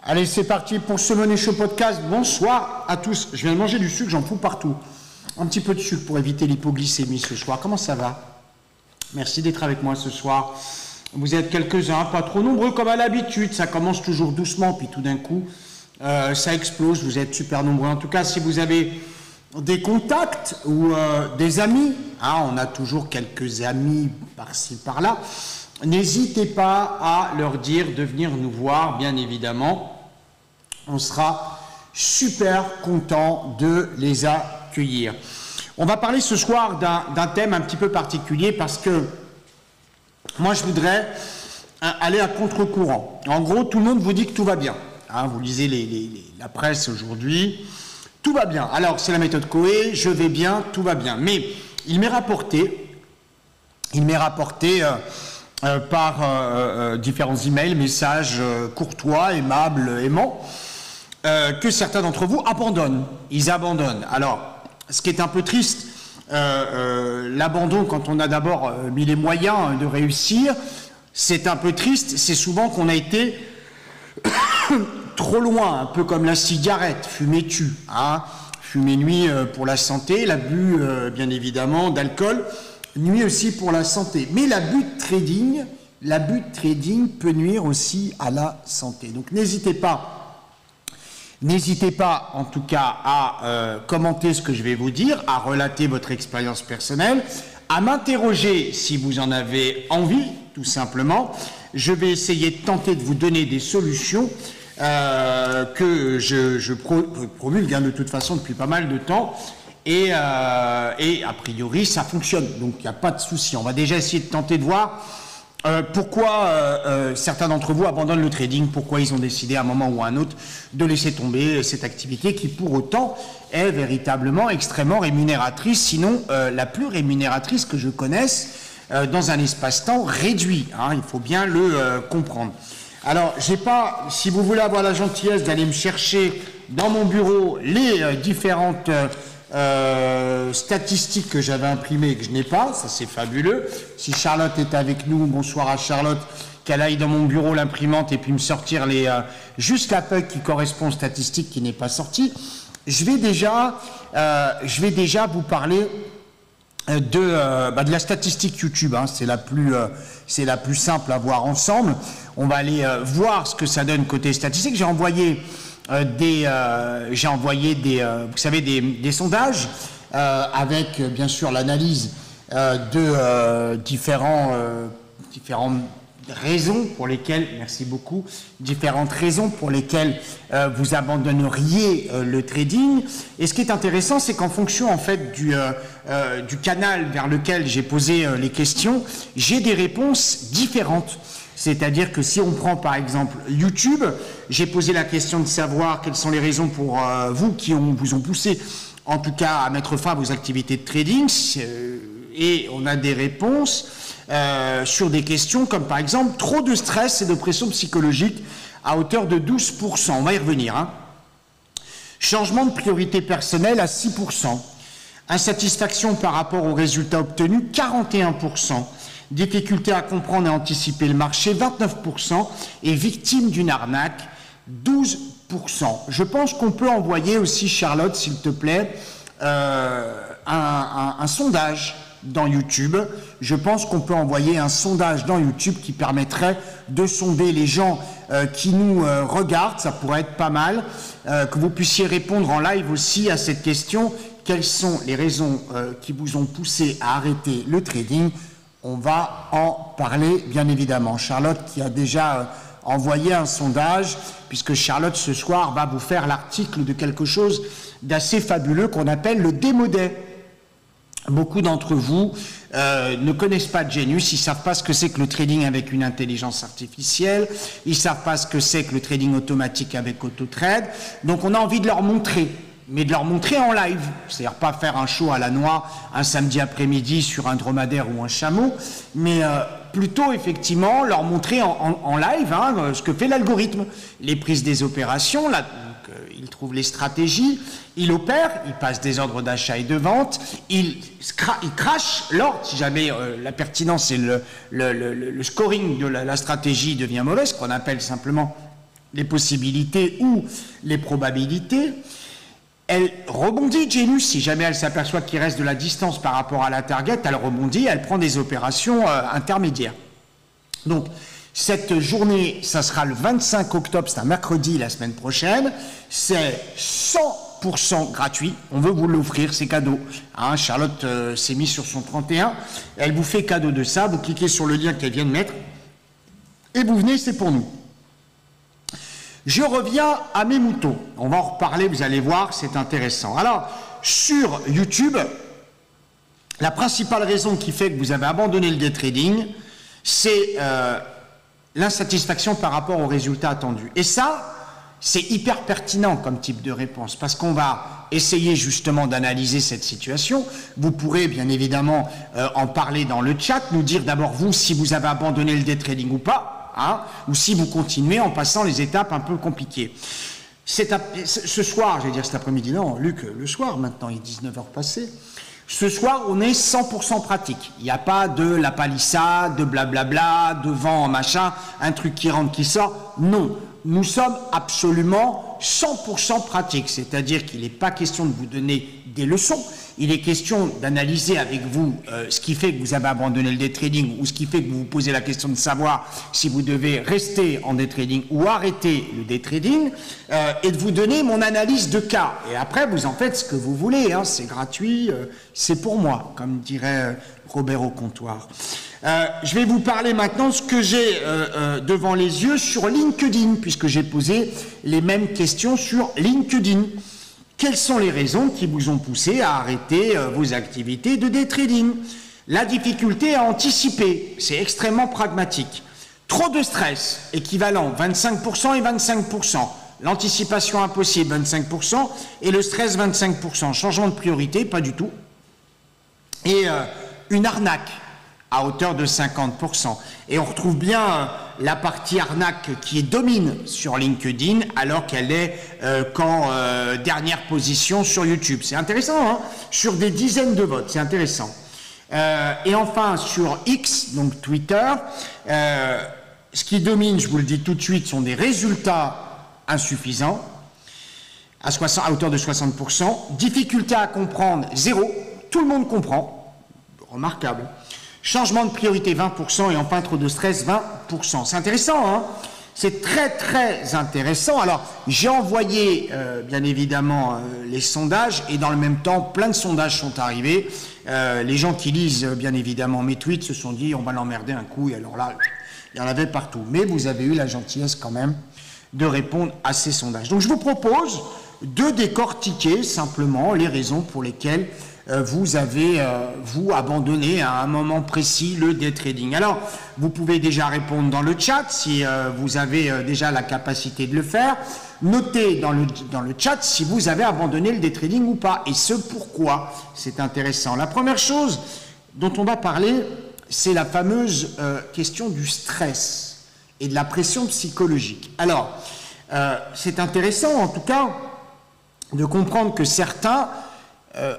Allez, c'est parti pour ce Money Show Podcast. Bonsoir à tous. Je viens de manger du sucre, j'en fous partout. Un petit peu de sucre pour éviter l'hypoglycémie ce soir. Comment ça va? Merci d'être avec moi ce soir. Vous êtes quelques-uns, pas trop nombreux comme à l'habitude. Ça commence toujours doucement, puis tout d'un coup, ça explose. Vous êtes super nombreux. En tout cas, si vous avez des contacts ou des amis, hein, on a toujours quelques amis par-ci, par-là, n'hésitez pas à leur dire de venir nous voir, bien évidemment. On sera super content de les accueillir. On va parler ce soir d'un thème un petit peu particulier parce que moi, je voudrais aller à contre-courant. En gros, tout le monde vous dit que tout va bien. Hein, vous lisez la presse aujourd'hui. Tout va bien. Alors, c'est la méthode Coué, je vais bien, tout va bien. Mais il m'est rapporté par différents emails, messages courtois, aimables, aimants, que certains d'entre vous abandonnent. Ils abandonnent. Alors, ce qui est un peu triste, l'abandon, quand on a d'abord mis les moyens de réussir, c'est un peu triste. C'est souvent qu'on a été trop loin, un peu comme la cigarette, fumer tue. Hein. Fumer nuit pour la santé, l'abus, bien évidemment, d'alcool, nuit aussi pour la santé. Mais l'abus de trading peut nuire aussi à la santé. Donc n'hésitez pas en tout cas à commenter ce que je vais vous dire, à relater votre expérience personnelle, à m'interroger si vous en avez envie, tout simplement. Je vais essayer de tenter de vous donner des solutions que je promulgue de toute façon depuis pas mal de temps. Et a priori, ça fonctionne. Donc, il n'y a pas de souci. On va déjà essayer de tenter de voir pourquoi certains d'entre vous abandonnent le trading, pourquoi ils ont décidé à un moment ou à un autre de laisser tomber cette activité qui, pour autant, est véritablement extrêmement rémunératrice, sinon la plus rémunératrice que je connaisse dans un espace-temps réduit. Hein, il faut bien le comprendre. Alors, j'ai pas, si vous voulez avoir la gentillesse d'aller me chercher dans mon bureau les différentes statistiques que j'avais imprimées et que je n'ai pas, ça c'est fabuleux. Si Charlotte est avec nous, bonsoir à Charlotte, qu'elle aille dans mon bureau l'imprimante et puis me sortir juste la feuille qui correspond aux statistiques qui n'est pas sortie. Je vais déjà vous parler de la statistique YouTube. Hein, c'est la plus simple à voir ensemble. On va aller voir ce que ça donne côté statistique. J'ai envoyé des sondages avec bien sûr l'analyse de différentes raisons pour lesquelles, merci beaucoup, différentes raisons pour lesquelles vous abandonneriez le trading. Et ce qui est intéressant, c'est qu'en fonction en fait du canal vers lequel j'ai posé les questions, j'ai des réponses différentes. C'est-à-dire que si on prend par exemple YouTube, j'ai posé la question de savoir quelles sont les raisons pour vous qui vous ont poussé en tout cas à mettre fin à vos activités de trading, et on a des réponses sur des questions comme par exemple trop de stress et de pression psychologique à hauteur de 12%, on va y revenir. Hein. Changement de priorité personnelle à 6%, insatisfaction par rapport aux résultats obtenus 41%, difficulté à comprendre et anticiper le marché, 29%, et victime d'une arnaque, 12%. Je pense qu'on peut envoyer aussi, Charlotte, s'il te plaît, un sondage dans YouTube. Je pense qu'on peut envoyer un sondage dans YouTube qui permettrait de sonder les gens qui nous regardent. Ça pourrait être pas mal. Que vous puissiez répondre en live aussi à cette question. Quelles sont les raisons qui vous ont poussé à arrêter le trading ? On va en parler, bien évidemment. Charlotte qui a déjà envoyé un sondage, puisque Charlotte, ce soir, va vous faire l'article de quelque chose d'assez fabuleux qu'on appelle le Demo Day. Beaucoup d'entre vous ne connaissent pas Genius, ils ne savent pas ce que c'est que le trading avec une intelligence artificielle, ils ne savent pas ce que c'est que le trading automatique avec AutoTrade. Donc on a envie de leur montrer mais de leur montrer en live. C'est-à-dire pas faire un show à la noix un samedi après-midi sur un dromadaire ou un chameau, mais plutôt effectivement leur montrer en live hein, ce que fait l'algorithme. Les prises des opérations, là, donc, il trouve les stratégies, il opère, il passe des ordres d'achat et de vente, il crache l'ordre si jamais la pertinence et le scoring de la stratégie devient mauvais, ce qu'on appelle simplement les possibilités ou les probabilités. Elle rebondit, Genius, si jamais elle s'aperçoit qu'il reste de la distance par rapport à la target, elle rebondit, elle prend des opérations intermédiaires. Donc, cette journée, ça sera le 25 octobre, c'est un mercredi la semaine prochaine, c'est 100% gratuit, on veut vous l'offrir, c'est cadeau. Hein, Charlotte s'est mise sur son 31, elle vous fait cadeau de ça, vous cliquez sur le lien qu'elle vient de mettre, et vous venez, c'est pour nous. Je reviens à mes moutons. On va en reparler, vous allez voir, c'est intéressant. Alors, sur YouTube, la principale raison qui fait que vous avez abandonné le day trading, c'est l'insatisfaction par rapport aux résultats attendus. Et ça, c'est hyper pertinent comme type de réponse, parce qu'on va essayer justement d'analyser cette situation. Vous pourrez bien évidemment en parler dans le chat, nous dire d'abord vous si vous avez abandonné le day trading ou pas. Hein, ou si vous continuez en passant les étapes un peu compliquées. Ce soir, je vais dire cet après-midi, non, Luc, le soir, maintenant, il est 19h passé. Ce soir, on est 100% pratique. Il n'y a pas de la palissade, de blablabla, de vent, machin, un truc qui rentre, qui sort. Non, nous sommes absolument 100% pratiques. C'est-à-dire qu'il n'est pas question de vous donner des leçons. Il est question d'analyser avec vous ce qui fait que vous avez abandonné le day trading ou ce qui fait que vous vous posez la question de savoir si vous devez rester en day trading ou arrêter le day trading et de vous donner mon analyse de cas. Et après, vous en faites ce que vous voulez, hein, c'est gratuit, c'est pour moi, comme dirait Robert au comptoir. Je vais vous parler maintenant de ce que j'ai devant les yeux sur LinkedIn, puisque j'ai posé les mêmes questions sur LinkedIn. Quelles sont les raisons qui vous ont poussé à arrêter vos activités de day trading? La difficulté à anticiper, c'est extrêmement pragmatique. Trop de stress, équivalent 25% et 25%. L'anticipation impossible, 25%, et le stress, 25%. Changement de priorité, pas du tout. Et une arnaque à hauteur de 50%. Et on retrouve bien la partie arnaque qui domine sur LinkedIn alors qu'elle est qu'en dernière position sur YouTube. C'est intéressant, hein, sur des dizaines de votes, c'est intéressant. Et enfin, sur X, donc Twitter, ce qui domine, je vous le dis tout de suite, sont des résultats insuffisants à hauteur de 60%. Difficulté à comprendre, 0. Tout le monde comprend. Remarquable. Changement de priorité 20% et enfin trop de stress 20%. C'est intéressant, hein? C'est très très intéressant. Alors j'ai envoyé bien évidemment les sondages et dans le même temps plein de sondages sont arrivés. Les gens qui lisent bien évidemment mes tweets se sont dit on va l'emmerder un coup et alors là il y en avait partout. Mais vous avez eu la gentillesse quand même de répondre à ces sondages. Donc je vous propose de décortiquer simplement les raisons pour lesquelles vous avez, vous, abandonné à un moment précis le day trading. Alors, vous pouvez déjà répondre dans le chat si vous avez déjà la capacité de le faire. Notez dans le chat si vous avez abandonné le day trading ou pas, et ce pourquoi. C'est intéressant. La première chose dont on va parler, c'est la fameuse question du stress et de la pression psychologique. Alors, c'est intéressant, en tout cas, de comprendre que certains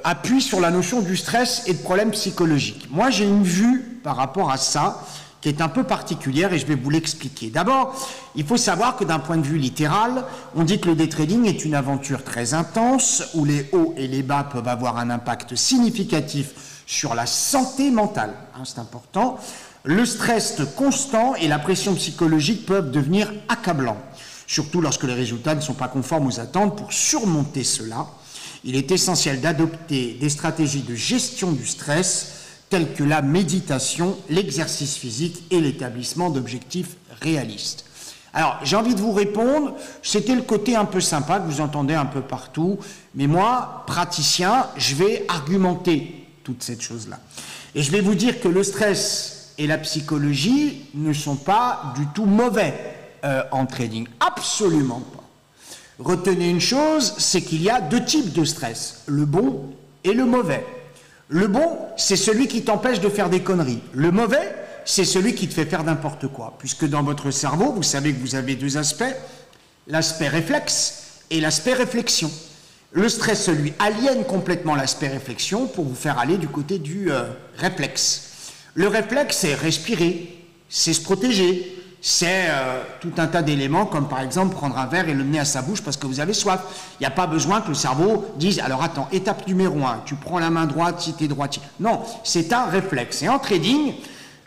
appuie sur la notion du stress et de problèmes psychologiques. Moi, j'ai une vue par rapport à ça qui est un peu particulière et je vais vous l'expliquer. D'abord, il faut savoir que d'un point de vue littéral, on dit que le day trading est une aventure très intense où les hauts et les bas peuvent avoir un impact significatif sur la santé mentale. Hein, c'est important. Le stress constant et la pression psychologique peuvent devenir accablants, surtout lorsque les résultats ne sont pas conformes aux attentes. Pour surmonter cela, il est essentiel d'adopter des stratégies de gestion du stress telles que la méditation, l'exercice physique et l'établissement d'objectifs réalistes. Alors, j'ai envie de vous répondre, c'était le côté un peu sympa que vous entendez un peu partout, mais moi, praticien, je vais argumenter toute cette chose-là. Et je vais vous dire que le stress et la psychologie ne sont pas du tout mauvais en trading, absolument pas. Retenez une chose, c'est qu'il y a deux types de stress, le bon et le mauvais. Le bon, c'est celui qui t'empêche de faire des conneries. Le mauvais, c'est celui qui te fait faire n'importe quoi. Puisque dans votre cerveau, vous savez que vous avez deux aspects, l'aspect réflexe et l'aspect réflexion. Le stress, lui, aliène complètement l'aspect réflexion pour vous faire aller du côté du réflexe. Le réflexe, c'est respirer, c'est se protéger, c'est tout un tas d'éléments, comme par exemple prendre un verre et le mener à sa bouche parce que vous avez soif. Il n'y a pas besoin que le cerveau dise, alors attends, étape numéro 1, tu prends la main droite si tu es droitier. Non, c'est un réflexe. Et en trading,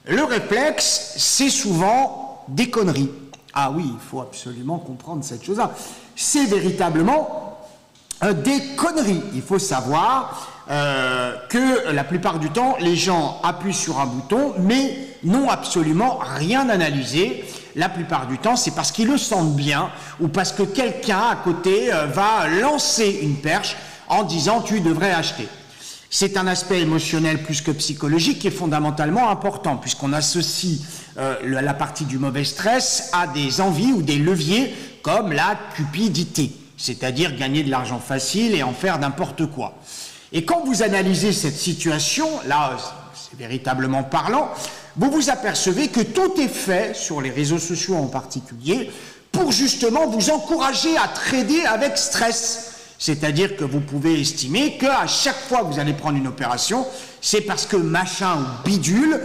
le réflexe, c'est souvent des conneries. Ah oui, il faut absolument comprendre cette chose-là. C'est véritablement des conneries. Il faut savoir que la plupart du temps, les gens appuient sur un bouton, mais n'ont absolument rien analysé. La plupart du temps, c'est parce qu'ils le sentent bien ou parce que quelqu'un à côté va lancer une perche en disant « tu devrais acheter ». C'est un aspect émotionnel plus que psychologique qui est fondamentalement important puisqu'on associe la partie du mauvais stress à des envies ou des leviers comme la cupidité, c'est-à-dire gagner de l'argent facile et en faire n'importe quoi. Et quand vous analysez cette situation, là c'est véritablement parlant, vous vous apercevez que tout est fait, sur les réseaux sociaux en particulier, pour justement vous encourager à trader avec stress. C'est-à-dire que vous pouvez estimer qu'à chaque fois que vous allez prendre une opération, c'est parce que machin ou bidule,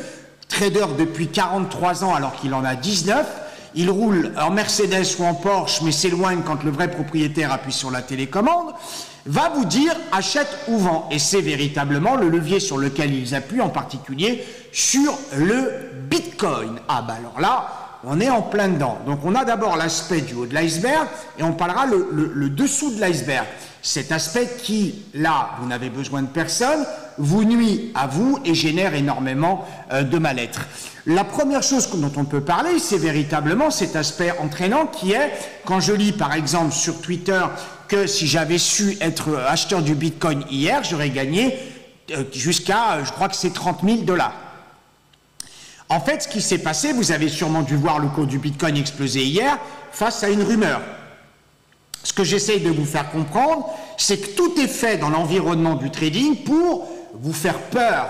trader depuis 43 ans alors qu'il en a 19, il roule en Mercedes ou en Porsche mais s'éloigne quand le vrai propriétaire appuie sur la télécommande, va vous dire achète ou vend. Et c'est véritablement le levier sur lequel ils appuient, en particulier sur le Bitcoin. Ah bah alors là, on est en plein dedans. Donc on a d'abord l'aspect du haut de l'iceberg et on parlera le dessous de l'iceberg. Cet aspect qui, là, vous n'avez besoin de personne, vous nuit à vous et génère énormément de mal-être. La première chose dont on peut parler, c'est véritablement cet aspect entraînant qui est, quand je lis par exemple sur Twitter que si j'avais su être acheteur du Bitcoin hier, j'aurais gagné jusqu'à, je crois que c'est 30 000 $. En fait, ce qui s'est passé, vous avez sûrement dû voir le cours du Bitcoin exploser hier face à une rumeur. Ce que j'essaye de vous faire comprendre, c'est que tout est fait dans l'environnement du trading pour vous faire peur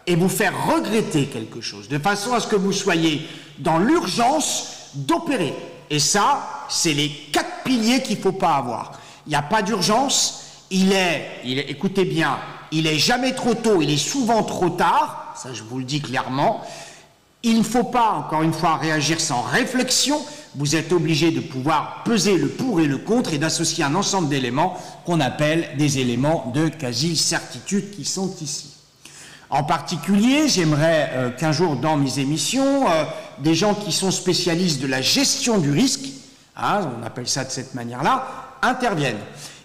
et vous faire regretter quelque chose, de façon à ce que vous soyez dans l'urgence d'opérer. Et ça, c'est les 4 piliers qu'il ne faut pas avoir. Il n'y a pas d'urgence, écoutez bien, il est jamais trop tôt, il est souvent trop tard, ça je vous le dis clairement. Il ne faut pas, encore une fois, réagir sans réflexion. Vous êtes obligé de pouvoir peser le pour et le contre et d'associer un ensemble d'éléments qu'on appelle des éléments de quasi-certitude qui sont ici. En particulier, j'aimerais qu'un jour dans mes émissions, des gens qui sont spécialistes de la gestion du risque, hein, on appelle ça de cette manière-là, interviennent.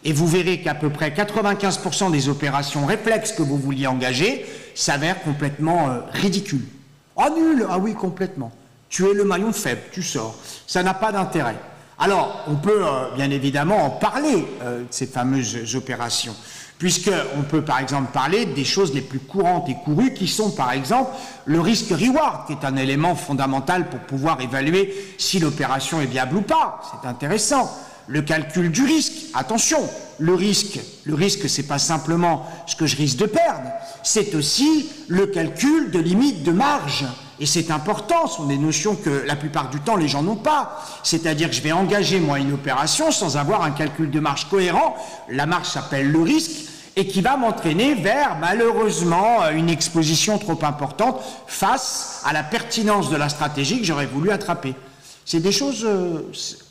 Et vous verrez qu'à peu près 95% des opérations réflexes que vous vouliez engager s'avèrent complètement ridicules. Ah nul, ah oui, complètement. Tu es le maillon faible, tu sors. Ça n'a pas d'intérêt. Alors, on peut bien évidemment en parler de ces fameuses opérations, puisqu'on peut par exemple parler des choses les plus courantes et courues qui sont par exemple le risque-reward, qui est un élément fondamental pour pouvoir évaluer si l'opération est viable ou pas. C'est intéressant. Le calcul du risque, attention, le risque, c'est pas simplement ce que je risque de perdre, c'est aussi le calcul de limite de marge. Et c'est important, ce sont des notions que la plupart du temps les gens n'ont pas. C'est-à-dire que je vais engager moi une opération sans avoir un calcul de marge cohérent, la marge s'appelle le risque, et qui va m'entraîner vers malheureusement une exposition trop importante face à la pertinence de la stratégie que j'aurais voulu attraper. C'est des choses,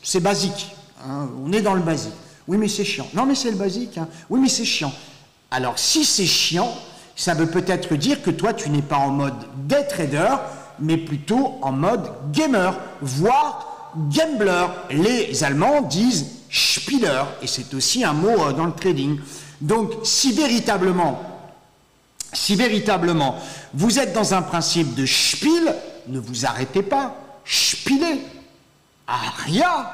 c'est basique. Hein, on est dans le basique. Oui, mais c'est chiant. Non, mais c'est le basique. Hein. Oui, mais c'est chiant. Alors, si c'est chiant, ça veut peut-être dire que toi, tu n'es pas en mode day trader, mais plutôt en mode gamer, voire gambler. Les Allemands disent Spieler, et c'est aussi un mot dans le trading. Donc, si véritablement, vous êtes dans un principe de Spiel, ne vous arrêtez pas. Spieler. Rien.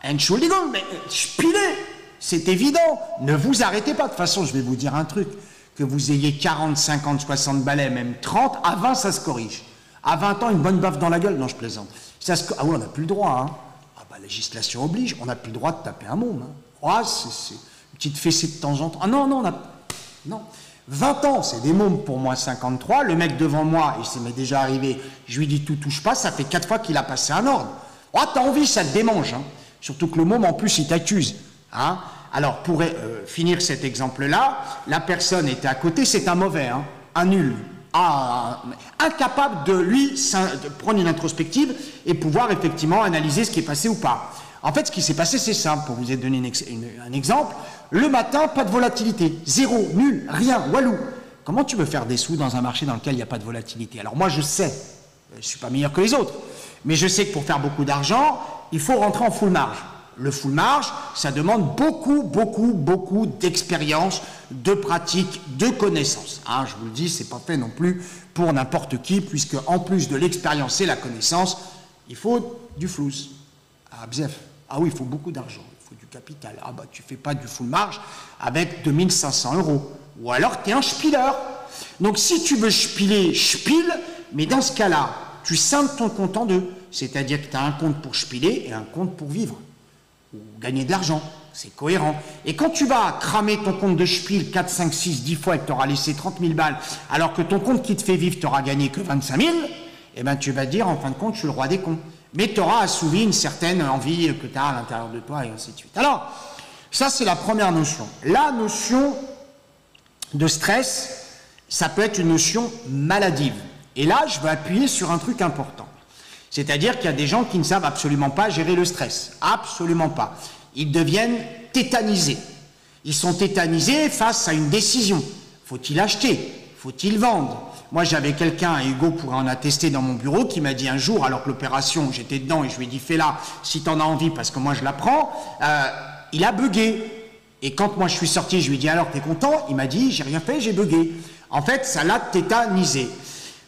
Entschuldigung, mais spieler, c'est évident. Ne vous arrêtez pas. De toute façon, je vais vous dire un truc. Que vous ayez 40, 50, 60 balais, même 30, à 20, ça se corrige. À 20 ans, une bonne baffe dans la gueule. Non, je plaisante. Ah oui, on n'a plus le droit. Hein. Ah bah, législation oblige. On n'a plus le droit de taper un môme. Hein. Oh, c'est une petite fessée de temps en temps. Ah non, non, non. 20 ans, c'est des mômes pour moi, 53. Le mec devant moi, et ça m'est déjà arrivé, je lui dis tout touche pas, ça fait 4 fois qu'il a passé un ordre. Oh, t'as envie, ça te démange. Hein. Surtout que le môme, en plus, il t'accuse. Hein. Alors, pour finir cet exemple-là, la personne était à côté, c'est un mauvais, hein, un nul. Incapable de lui de prendre une introspective et pouvoir effectivement analyser ce qui est passé ou pas. En fait, ce qui s'est passé, c'est simple, pour vous donner un exemple. Le matin, pas de volatilité, zéro, nul, rien, walou. Comment tu veux faire des sous dans un marché dans lequel il n'y a pas de volatilité? Alors moi, je sais, je ne suis pas meilleur que les autres, mais je sais que pour faire beaucoup d'argent, il faut rentrer en full marge. Le full marge, ça demande beaucoup d'expérience, de pratique, de connaissances. Hein, je vous le dis, c'est pas fait non plus pour n'importe qui, puisque en plus de l'expérience et la connaissance, il faut du flouze. Ah, bzef. Ah oui, il faut beaucoup d'argent, il faut du capital. Ah bah, tu fais pas du full marge avec 2500 €. Ou alors, tu es un spieler. Donc, si tu veux spiler, spile, mais dans ce cas-là, tu scindes ton compte en deux. C'est-à-dire que tu as un compte pour spiler et un compte pour vivre. Ou gagner de l'argent, c'est cohérent. Et quand tu vas cramer ton compte de spiel 4, 5, 6, 10 fois et que tu auras laissé 30 000 balles, alors que ton compte qui te fait vivre, tu n'auras gagné que 25 000, eh bien tu vas dire, en fin de compte, je suis le roi des cons. Mais tu auras assouvi une certaine envie que tu as à l'intérieur de toi, et ainsi de suite. Alors, ça c'est la première notion. La notion de stress, ça peut être une notion maladive. Et là, je veux appuyer sur un truc important. C'est-à-dire qu'il y a des gens qui ne savent absolument pas gérer le stress. Absolument pas. Ils deviennent tétanisés. Ils sont tétanisés face à une décision. Faut-il acheter? Faut-il vendre? Moi, j'avais quelqu'un, et Hugo pourrait en attester dans mon bureau, qui m'a dit un jour, alors que l'opération, j'étais dedans, et je lui ai dit, fais-la si tu en as envie, parce que moi, je la prends. Il a bugué. Et quand moi, je suis sorti, je lui ai dit, alors, t'es content? Il m'a dit, j'ai rien fait, j'ai bugué. En fait, ça l'a tétanisé.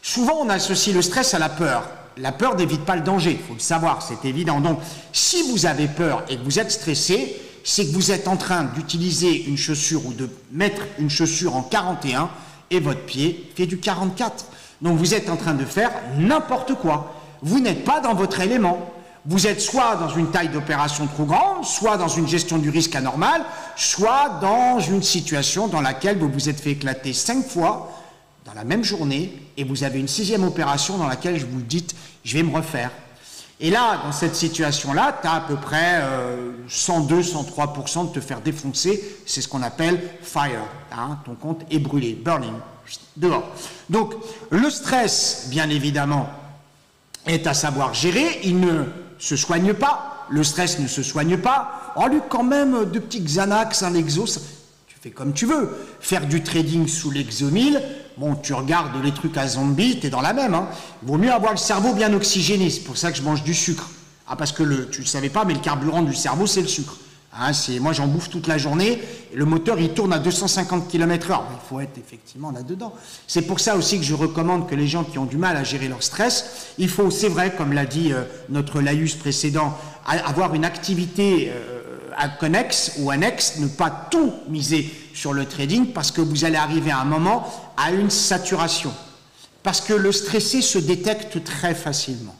Souvent, on associe le stress à la peur. La peur n'évite pas le danger, il faut le savoir, c'est évident. Donc, si vous avez peur et que vous êtes stressé, c'est que vous êtes en train d'utiliser une chaussure ou de mettre une chaussure en 41 et votre pied fait du 44. Donc, vous êtes en train de faire n'importe quoi. Vous n'êtes pas dans votre élément. Vous êtes soit dans une taille d'opération trop grande, soit dans une gestion du risque anormale, soit dans une situation dans laquelle vous vous êtes fait éclater 5 fois dans la même journée, et vous avez une 6e opération dans laquelle je vous dites, je vais me refaire. Et là, dans cette situation-là, tu as à peu près 102-103% de te faire défoncer, c'est ce qu'on appelle fire, hein, ton compte est brûlé, burning, dehors. Donc, le stress, bien évidemment, est à savoir gérer, il ne se soigne pas, le stress ne se soigne pas, on lui quand même de petits Xanax, un Lexos, tu fais comme tu veux, faire du trading sous l'Exomil, bon, tu regardes les trucs à zombies, t'es dans la même. Hein. Il vaut mieux avoir le cerveau bien oxygéné. C'est pour ça que je mange du sucre. Ah, parce que tu ne savais pas, mais le carburant du cerveau, c'est le sucre. Hein, moi, j'en bouffe toute la journée. Et le moteur, il tourne à 250 km/h. Il faut être effectivement là-dedans. C'est pour ça aussi que je recommande que les gens qui ont du mal à gérer leur stress, il faut, c'est vrai, comme l'a dit notre laïus précédent, avoir une activité connexe ou annexe, ne pas tout miser sur le trading, parce que vous allez arriver à un moment à une saturation. Parce que le stressé se détecte très facilement.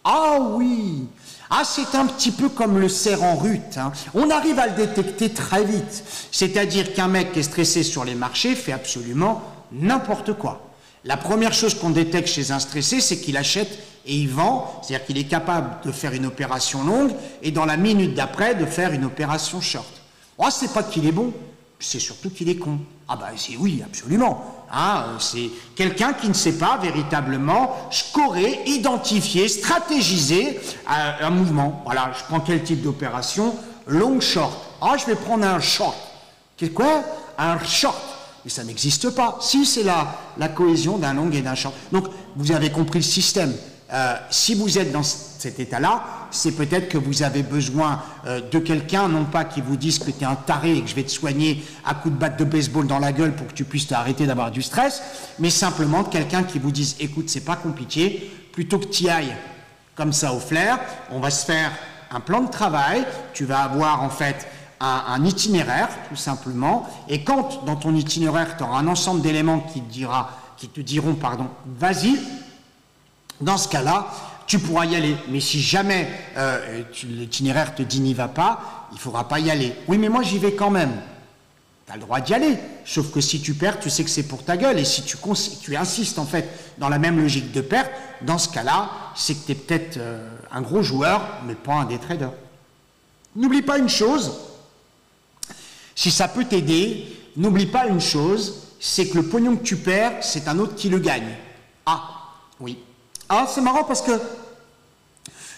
Ah oui! Ah, c'est un petit peu comme le cerf en rut. Hein. On arrive à le détecter très vite. C'est-à-dire qu'un mec qui est stressé sur les marchés fait absolument n'importe quoi. La première chose qu'on détecte chez un stressé, c'est qu'il achète et il vend, c'est-à-dire qu'il est capable de faire une opération longue et dans la minute d'après de faire une opération short. Oh, c'est pas qu'il est bon, c'est surtout qu'il est con. Ah ben oui, absolument. Hein, c'est quelqu'un qui ne sait pas véritablement scorer, identifier, stratégiser un mouvement. Voilà, je prends quel type d'opération? Long short. Ah, je vais prendre un short. Quoi? Un short. Mais ça n'existe pas. Si, c'est la cohésion d'un long et d'un short. Donc, vous avez compris le système. Si vous êtes dans cet état-là, c'est peut-être que vous avez besoin de quelqu'un, non pas qui vous dise que tu es un taré et que je vais te soigner à coups de batte de baseball dans la gueule pour que tu puisses t'arrêter d'avoir du stress, mais simplement de quelqu'un qui vous dise, écoute, c'est pas compliqué, plutôt que tu y ailles comme ça au flair, on va se faire un plan de travail, tu vas avoir en fait un itinéraire, tout simplement, et quand dans ton itinéraire, tu auras un ensemble d'éléments qui te diront, vas-y, dans ce cas-là, tu pourras y aller. Mais si jamais l'itinéraire te dit n'y va pas, il ne faudra pas y aller. Oui, mais moi j'y vais quand même. Tu as le droit d'y aller. Sauf que si tu perds, tu sais que c'est pour ta gueule. Et si tu insistes en fait dans la même logique de perte, dans ce cas-là, c'est que tu es peut-être un gros joueur, mais pas un des traders. N'oublie pas une chose, si ça peut t'aider, n'oublie pas une chose, c'est que le pognon que tu perds, c'est un autre qui le gagne. Ah, oui. Ah, c'est marrant parce que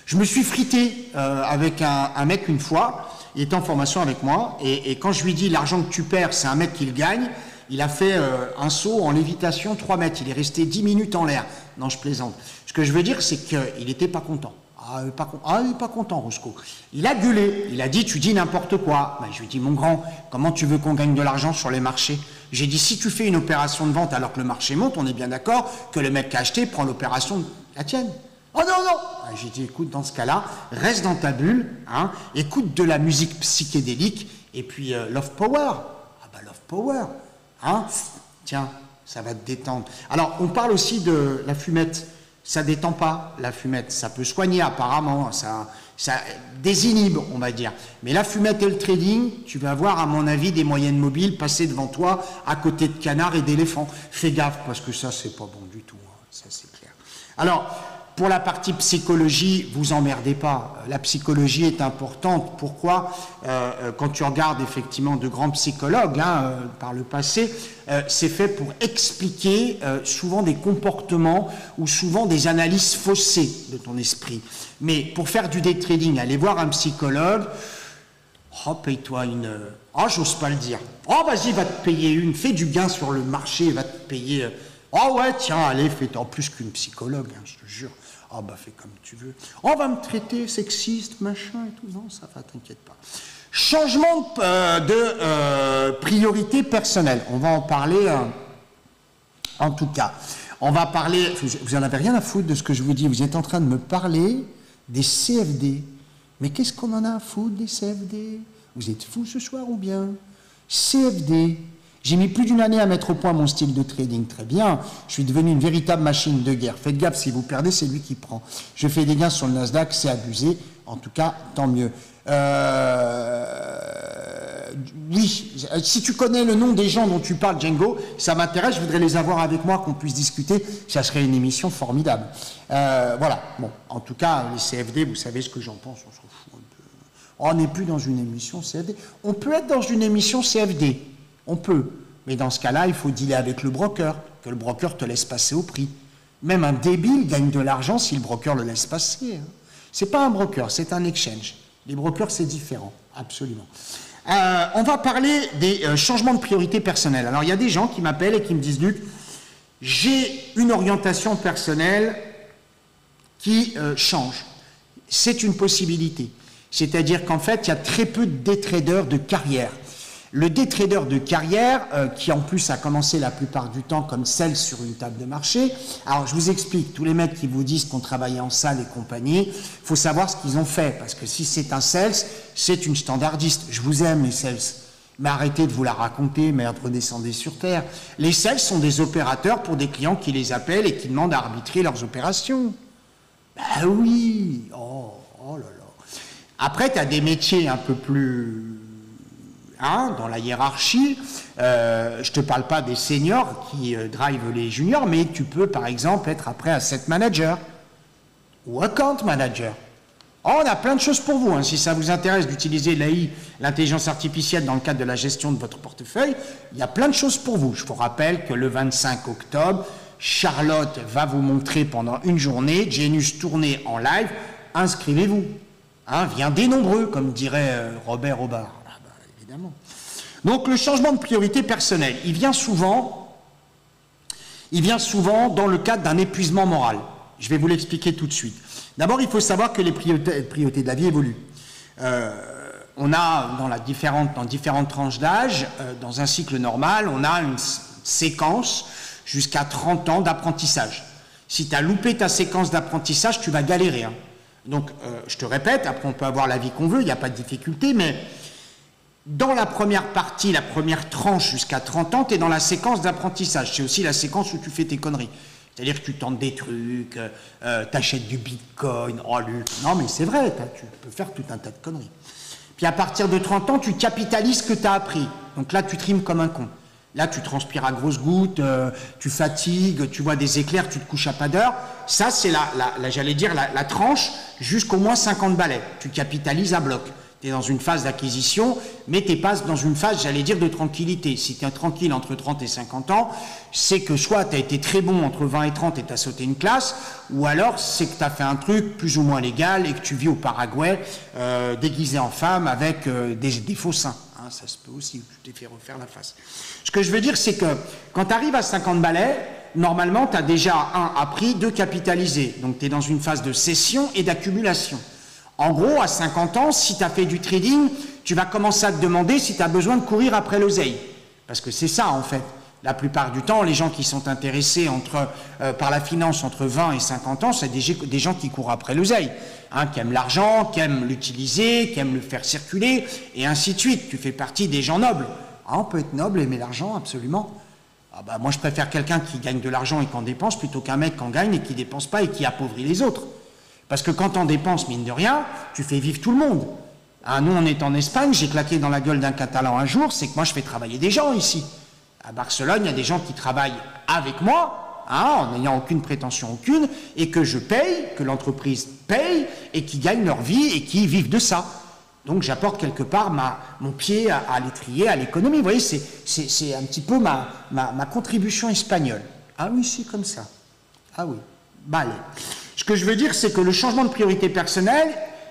je me suis frité avec un mec une fois, il était en formation avec moi, et quand je lui dis l'argent que tu perds, c'est un mec qui le gagne, il a fait un saut en lévitation 3 mètres, il est resté 10 minutes en l'air. Non, je plaisante. Ce que je veux dire, c'est qu'il n'était pas content. Il n'est pas content, Roscoe. Il a gueulé, il a dit, tu dis n'importe quoi. Ben, je lui ai dit, mon grand, comment tu veux qu'on gagne de l'argent sur les marchés? J'ai dit, si tu fais une opération de vente alors que le marché monte, on est bien d'accord que le mec qui a acheté prend l'opération la tienne. Oh non, non. Ben, j'ai dit, écoute, dans ce cas-là, reste dans ta bulle, hein, écoute de la musique psychédélique, et puis Love Power. Ah bah Love Power, hein, tiens, ça va te détendre. Alors, on parle aussi de la fumette. Ça détend pas, la fumette. Ça peut soigner apparemment, ça désinhibe, on va dire. Mais la fumette et le trading, tu vas voir, à mon avis, des moyennes mobiles passer devant toi à côté de canards et d'éléphants. Fais gaffe, parce que ça, c'est pas bon du tout. Hein. Ça, c'est clair. Alors, pour la partie psychologie, vous emmerdez pas. La psychologie est importante. Pourquoi quand tu regardes effectivement de grands psychologues par le passé, c'est fait pour expliquer souvent des comportements ou souvent des analyses faussées de ton esprit. Mais pour faire du day trading, aller voir un psychologue, oh, paye-toi une... Oh, j'ose pas le dire. Oh, vas-y, va te payer une. Fais du gain sur le marché, va te payer... Oh ouais, tiens, allez, fais-en plus qu'une psychologue, hein, je te jure. Oh bah fais comme tu veux. On va me traiter sexiste, machin et tout. Non, ça va, t'inquiète pas. Changement de priorité personnelle. On va en parler en tout cas. On va parler, vous n'en avez rien à foutre de ce que je vous dis. Vous êtes en train de me parler des CFD. Mais qu'est-ce qu'on en a à foutre des CFD? Vous êtes fous ce soir ou bien? CFD. J'ai mis plus d'une année à mettre au point mon style de trading. Très bien. Je suis devenu une véritable machine de guerre. Faites gaffe, si vous perdez, c'est lui qui prend. Je fais des gains sur le Nasdaq, c'est abusé. En tout cas, tant mieux. Oui, si tu connais le nom des gens dont tu parles, Django, ça m'intéresse, je voudrais les avoir avec moi, qu'on puisse discuter. Ça serait une émission formidable. Voilà. Bon, en tout cas, les CFD, vous savez ce que j'en pense, on s'en fout un peu. On n'est plus dans une émission CFD. On peut être dans une émission CFD. On peut, mais dans ce cas-là, il faut dealer avec le broker, que le broker te laisse passer au prix. Même un débile gagne de l'argent si le broker le laisse passer. Hein. C'est pas un broker, c'est un exchange. Les brokers, c'est différent, absolument. On va parler des changements de priorité personnelle. Alors, il y a des gens qui m'appellent et qui me disent, Luc, j'ai une orientation personnelle qui change. C'est une possibilité. C'est-à-dire qu'en fait, il y a très peu de day traders de carrière. Le day trader de carrière, qui en plus a commencé la plupart du temps comme sales sur une table de marché, alors je vous explique, tous les mecs qui vous disent qu'on travaillait en salle et compagnie, il faut savoir ce qu'ils ont fait, parce que si c'est un sales, c'est une standardiste. Je vous aime les sales, mais arrêtez de vous la raconter, merde, redescendez sur terre. Les sales sont des opérateurs pour des clients qui les appellent et qui demandent à arbitrer leurs opérations. Ben oui, oh là là. Après, tu as des métiers un peu plus... dans la hiérarchie, je ne te parle pas des seniors qui drivent les juniors, mais tu peux par exemple être après asset manager ou account manager. Oh, on a plein de choses pour vous, hein. Si ça vous intéresse d'utiliser l'AI, l'intelligence artificielle dans le cadre de la gestion de votre portefeuille, il y a plein de choses pour vous. Je vous rappelle que le 25 octobre, Charlotte va vous montrer pendant une journée Genius tournée en live. Inscrivez-vous. Hein, viendez nombreux, comme dirait Robert Aubard. Donc le changement de priorité personnelle, il vient souvent dans le cadre d'un épuisement moral. Je vais vous l'expliquer tout de suite. D'abord, il faut savoir que les priorités de la vie évoluent. On a dans différentes tranches d'âge, dans un cycle normal, on a une séquence jusqu'à 30 ans d'apprentissage. Si tu as loupé ta séquence d'apprentissage, tu vas galérer. Hein. Donc, je te répète, après on peut avoir la vie qu'on veut, il n'y a pas de difficulté, mais dans la première partie, la première tranche jusqu'à 30 ans, tu es dans la séquence d'apprentissage. C'est aussi la séquence où tu fais tes conneries. C'est-à-dire que tu tentes des trucs, t'achètes du bitcoin, oh Luc, non mais c'est vrai, tu peux faire tout un tas de conneries. Puis à partir de 30 ans, tu capitalises ce que tu as appris. Donc là, tu trimes comme un con. Là, tu transpires à grosses gouttes, tu fatigues, tu vois des éclairs, tu te couches à pas d'heure. Ça, c'est j'allais dire, la tranche jusqu'au moins 50 balais. Tu capitalises à bloc. Tu es dans une phase d'acquisition, mais tu pas dans une phase, j'allais dire, de tranquillité. Si tu es tranquille entre 30 et 50 ans, c'est que soit tu as été très bon entre 20 et 30 et tu as sauté une classe, ou alors c'est que tu as fait un truc plus ou moins légal et que tu vis au Paraguay déguisé en femme avec des faux seins. Hein, ça se peut aussi, tu t'es fait refaire la face. Ce que je veux dire, c'est que quand tu arrives à 50 balais, normalement, tu as déjà, appris, 2, capitalisé. Donc tu es dans une phase de cession et d'accumulation. En gros, à 50 ans, si tu as fait du trading, tu vas commencer à te demander si tu as besoin de courir après l'oseille. Parce que c'est ça, en fait. La plupart du temps, les gens qui sont intéressés par la finance entre 20 et 50 ans, c'est des gens qui courent après l'oseille, hein, qui aiment l'argent, qui aiment l'utiliser, qui aiment le faire circuler, et ainsi de suite. Tu fais partie des gens nobles. Ah, on peut être noble et aimer l'argent, absolument. Ah bah, moi, je préfère quelqu'un qui gagne de l'argent et qui en dépense, plutôt qu'un mec qui en gagne et qui ne dépense pas et qui appauvrit les autres. Parce que quand on dépense, mine de rien, tu fais vivre tout le monde. Ah, nous, on est en Espagne, j'ai claqué dans la gueule d'un Catalan un jour, c'est que moi, je fais travailler des gens ici. À Barcelone, il y a des gens qui travaillent avec moi, hein, en n'ayant aucune prétention aucune, et que je paye, que l'entreprise paye, et qui gagnent leur vie et qui vivent de ça. Donc, j'apporte quelque part mon pied à l'étrier, à l'économie. Vous voyez, c'est un petit peu ma contribution espagnole. Ah oui, c'est comme ça. Ah oui. Bah, allez. Ce que je veux dire, c'est que le changement de priorité personnelle,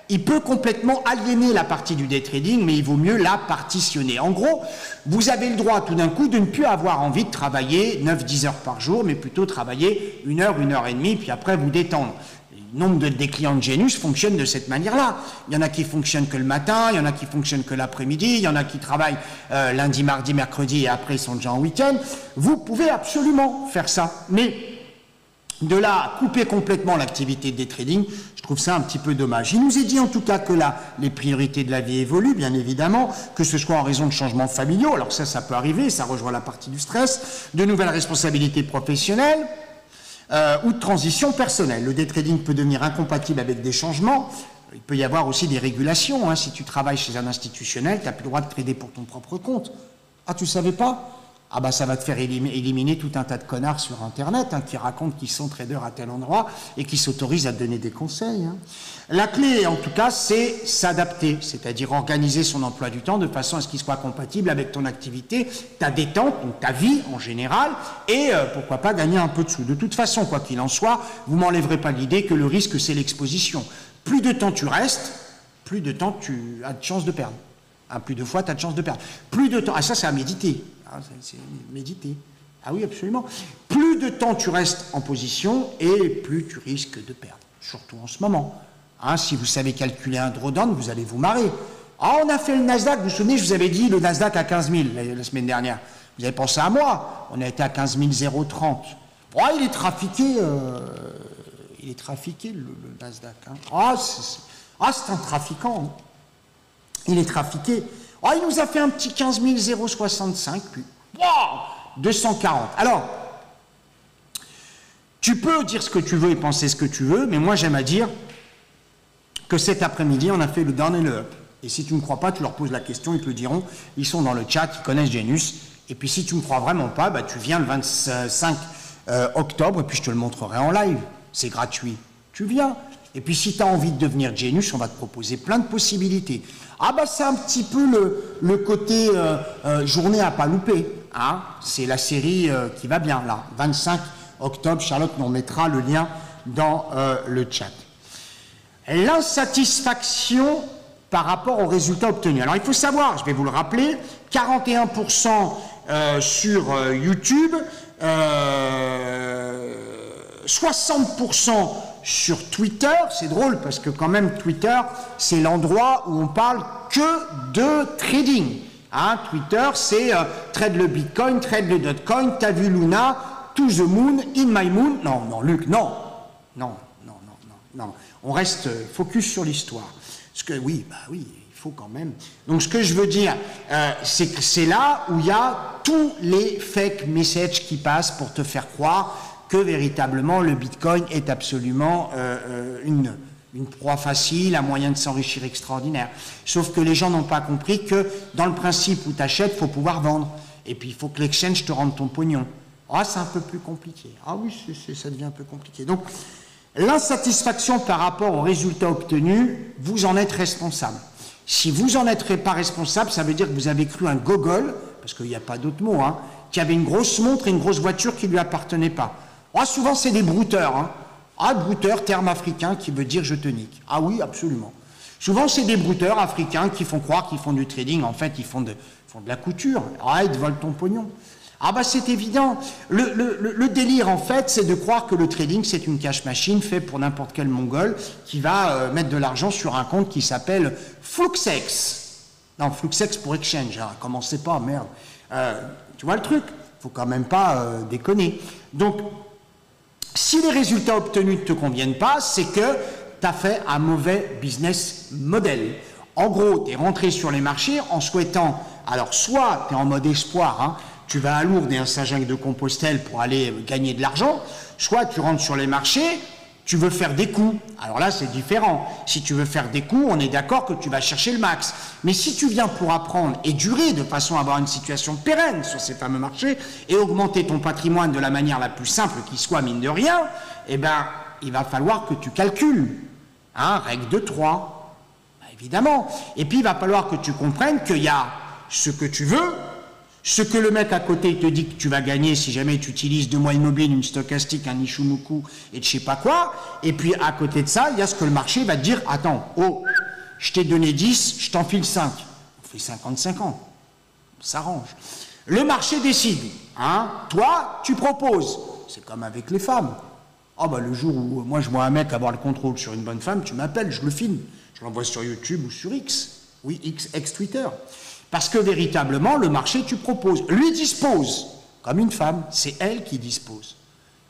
il peut complètement aliéner la partie du day trading, mais il vaut mieux la partitionner. En gros, vous avez le droit tout d'un coup de ne plus avoir envie de travailler 9-10 heures par jour, mais plutôt travailler 1 heure, 1 heure et demie, puis après vous détendre. Le nombre des clients de Genius fonctionnent de cette manière-là. Il y en a qui fonctionnent que le matin, il y en a qui fonctionnent que l'après-midi, il y en a qui travaillent lundi, mardi, mercredi, et après ils sont déjà en week-end. Vous pouvez absolument faire ça, mais de là à couper complètement l'activité des trading, je trouve ça un petit peu dommage. Il nous est dit en tout cas que là, les priorités de la vie évoluent, bien évidemment, que ce soit en raison de changements familiaux, alors ça peut arriver, ça rejoint la partie du stress, de nouvelles responsabilités professionnelles, ou de transition personnelle. Le day trading peut devenir incompatible avec des changements. Il peut y avoir aussi des régulations. Hein. Si tu travailles chez un institutionnel, tu n'as plus le droit de trader pour ton propre compte. Ah, tu ne savais pas ? Ah bah ça va te faire éliminer tout un tas de connards sur Internet hein, qui racontent qu'ils sont traders à tel endroit et qui s'autorisent à te donner des conseils. Hein. La clé, en tout cas, c'est s'adapter, c'est-à-dire organiser son emploi du temps de façon à ce qu'il soit compatible avec ton activité, ta détente, donc ta vie en général, et pourquoi pas gagner un peu de sous. De toute façon, quoi qu'il en soit, vous m'enlèverez pas l'idée que le risque, c'est l'exposition. Plus de temps tu restes, plus de temps tu as de chances de perdre. Hein, plus de fois, tu as de chances de perdre. Plus de temps, ah ça c'est à méditer. C'est méditer. Ah oui, absolument. Plus de temps tu restes en position et plus tu risques de perdre, surtout en ce moment. Hein, si vous savez calculer un drawdown, vous allez vous marrer. Ah, on a fait le Nasdaq, vous vous souvenez, je vous avais dit le Nasdaq à 15 000 la semaine dernière. Vous avez pensé à moi, on a été à 15 030. Oh, il est trafiqué, le Nasdaq. Hein. C'est un trafiquant. Hein. Il est trafiqué. Oh, il nous a fait un petit 15 065, puis wow, 240. Alors, tu peux dire ce que tu veux et penser ce que tu veux, mais moi j'aime à dire que cet après-midi, on a fait le down et le up. Et si tu ne me crois pas, tu leur poses la question, ils te le diront, ils sont dans le chat, ils connaissent Genius. Et puis si tu ne me crois vraiment pas, bah, tu viens le 25 octobre et puis je te le montrerai en live. C'est gratuit. Tu viens. Et puis si tu as envie de devenir Genius, on va te proposer plein de possibilités. Ah bah c'est un petit peu le côté journée à pas louper. Hein. C'est la série qui va bien là. 25 octobre, Charlotte nous mettra le lien dans le chat. L'insatisfaction par rapport aux résultats obtenus. Alors il faut savoir, je vais vous le rappeler, 41% sur YouTube, 60% sur Twitter. C'est drôle parce que quand même Twitter, c'est l'endroit où on parle que de trading. Hein, Twitter, c'est trade le Bitcoin, trade le Dotcoin, t'as vu Luna, to the moon, in my moon. Non, Luc, non. On reste focus sur l'histoire. Parce que oui, il faut quand même. Donc ce que je veux dire, c'est que c'est là où il y a tous les fake messages qui passent pour te faire croire que véritablement le Bitcoin est absolument une proie facile, un moyen de s'enrichir extraordinaire. Sauf que les gens n'ont pas compris que dans le principe où tu achètes, il faut pouvoir vendre. Et puis il faut que l'exchange te rende ton pognon. Ah, c'est un peu plus compliqué. Ah oui, ça devient un peu compliqué. Donc, l'insatisfaction par rapport aux résultats obtenus, vous en êtes responsable. Si vous n'en êtes pas responsable, ça veut dire que vous avez cru un gogol, parce qu'il n'y a pas d'autre mot, hein, qui avait une grosse montre et une grosse voiture qui ne lui appartenait pas. Ah, souvent, c'est des brouteurs. Hein. Ah, brouteur, terme africain qui veut dire je te nique. Ah oui, absolument. Souvent, c'est des brouteurs africains qui font croire qu'ils font du trading. En fait, ils font de la couture. Ah, ils te volent ton pognon. Ah bah c'est évident. Le délire, en fait, c'est de croire que le trading, c'est une cash machine faite pour n'importe quel mongol qui va mettre de l'argent sur un compte qui s'appelle Fluxex. Non, Fluxex pour exchange. Hein. Commencez pas, merde. Tu vois le truc? Faut quand même pas déconner. Donc, si les résultats obtenus ne te conviennent pas, c'est que tu as fait un mauvais business model. En gros, tu es rentré sur les marchés en souhaitant, alors soit tu es en mode espoir, hein, tu vas à Lourdes et un Saint-Jacques-de-Compostelle pour aller gagner de l'argent, soit tu rentres sur les marchés, tu veux faire des coups. Alors là, c'est différent. Si tu veux faire des coups, on est d'accord que tu vas chercher le max. Mais si tu viens pour apprendre et durer de façon à avoir une situation pérenne sur ces fameux marchés et augmenter ton patrimoine de la manière la plus simple qui soit, mine de rien, eh ben, il va falloir que tu calcules. Hein, règle de 3. Ben, évidemment. Et puis, il va falloir que tu comprennes qu'il y a ce que tu veux, ce que le mec à côté te dit que tu vas gagner si jamais tu utilises 2 mois immobiles, une stochastique, un Ishimoku et de je sais pas quoi. Et puis à côté de ça, il y a ce que le marché va te dire, attends, oh, je t'ai donné 10, je t'en file 5. On fait 50-50. On s'arrange. Le marché décide. Hein. Toi, tu proposes. C'est comme avec les femmes. Ah bah le jour où moi je vois un mec avoir le contrôle sur une bonne femme, tu m'appelles, je le filme. Je l'envoie sur YouTube ou sur X. Oui, ex-Twitter. Parce que véritablement, le marché, tu proposes. Lui dispose, comme une femme, c'est elle qui dispose.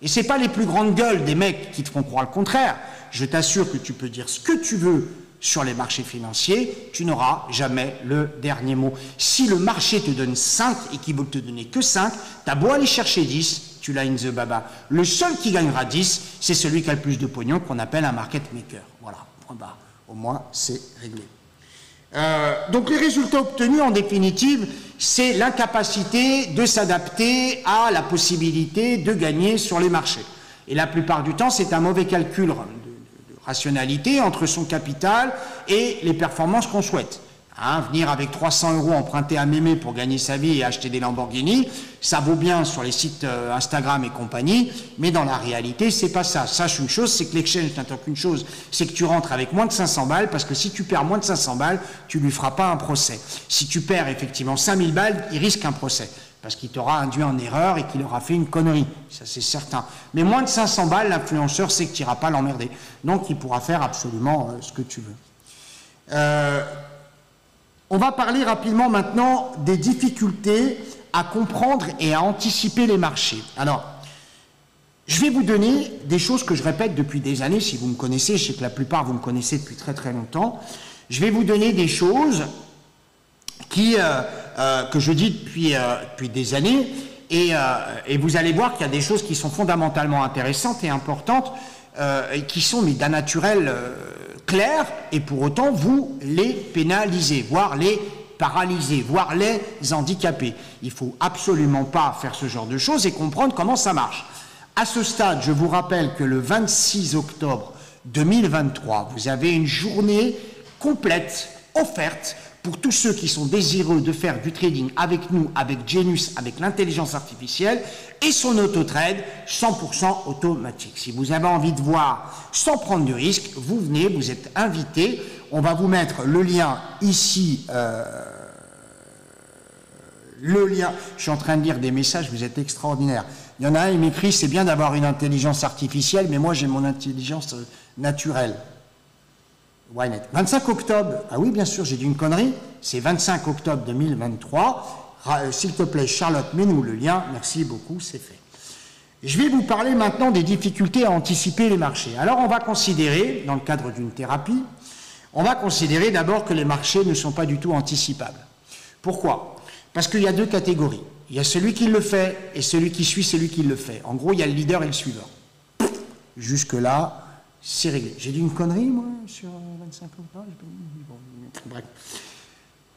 Et ce n'est pas les plus grandes gueules des mecs qui te font croire le contraire. Je t'assure que tu peux dire ce que tu veux sur les marchés financiers, tu n'auras jamais le dernier mot. Si le marché te donne 5 et qu'il veut te donner que 5, tu as beau aller chercher 10, tu l'as in the baba. Le seul qui gagnera 10, c'est celui qui a le plus de pognon, qu'on appelle un market maker. Voilà, point barre. Au moins, c'est réglé. Donc les résultats obtenus, en définitive, c'est l'incapacité de s'adapter à la possibilité de gagner sur les marchés. Et la plupart du temps, c'est un mauvais calcul de rationalité entre son capital et les performances qu'on souhaite. Hein, venir avec 300 € emprunter à Mémé pour gagner sa vie et acheter des Lamborghini, ça vaut bien sur les sites Instagram et compagnie, mais dans la réalité, c'est pas ça. Sache une chose, c'est que l'exchange n'attend qu'une chose, c'est que tu rentres avec moins de 500 balles, parce que si tu perds moins de 500 balles, tu lui feras pas un procès. Si tu perds effectivement 5000 balles, il risque un procès, parce qu'il t'aura induit en erreur et qu'il aura fait une connerie, ça c'est certain. Mais moins de 500 balles, l'influenceur sait que tu n'iras pas l'emmerder, donc il pourra faire absolument ce que tu veux. On va parler rapidement maintenant des difficultés à comprendre et à anticiper les marchés. Alors, je vais vous donner des choses que je répète depuis des années. Si vous me connaissez, je sais que la plupart vous me connaissez depuis très très longtemps. Je vais vous donner des choses que je dis depuis des années et vous allez voir qu'il y a des choses qui sont fondamentalement intéressantes et importantes et qui sont mais d'un naturel clair, et pour autant vous les pénalisez, voire les paralysez, voire les handicapez. Il ne faut absolument pas faire ce genre de choses et comprendre comment ça marche. À ce stade, je vous rappelle que le 26 octobre 2023, vous avez une journée complète offerte pour tous ceux qui sont désireux de faire du trading avec nous, avec Genius, avec l'intelligence artificielle et son auto-trade 100% automatique. Si vous avez envie de voir sans prendre de risque, vous venez, vous êtes invité. On va vous mettre le lien ici. Le lien, je suis en train de lire des messages, vous êtes extraordinaires. Il y en a un, il m'écrit, c'est bien d'avoir une intelligence artificielle, mais moi j'ai mon intelligence naturelle. Why not? 25 octobre, ah oui bien sûr j'ai dit une connerie, c'est 25 octobre 2023, s'il te plaît Charlotte, mets-nous le lien, merci beaucoup, c'est fait. Je vais vous parler maintenant des difficultés à anticiper les marchés. Alors on va considérer, dans le cadre d'une thérapie, on va considérer d'abord que les marchés ne sont pas du tout anticipables. Pourquoi? Parce qu'il y a deux catégories. Il y a celui qui le fait et celui qui suit celui qui le fait. En gros, il y a le leader et le suiveur. Jusque-là, c'est réglé. J'ai dit une connerie, moi, sur 25 octobre. Bref.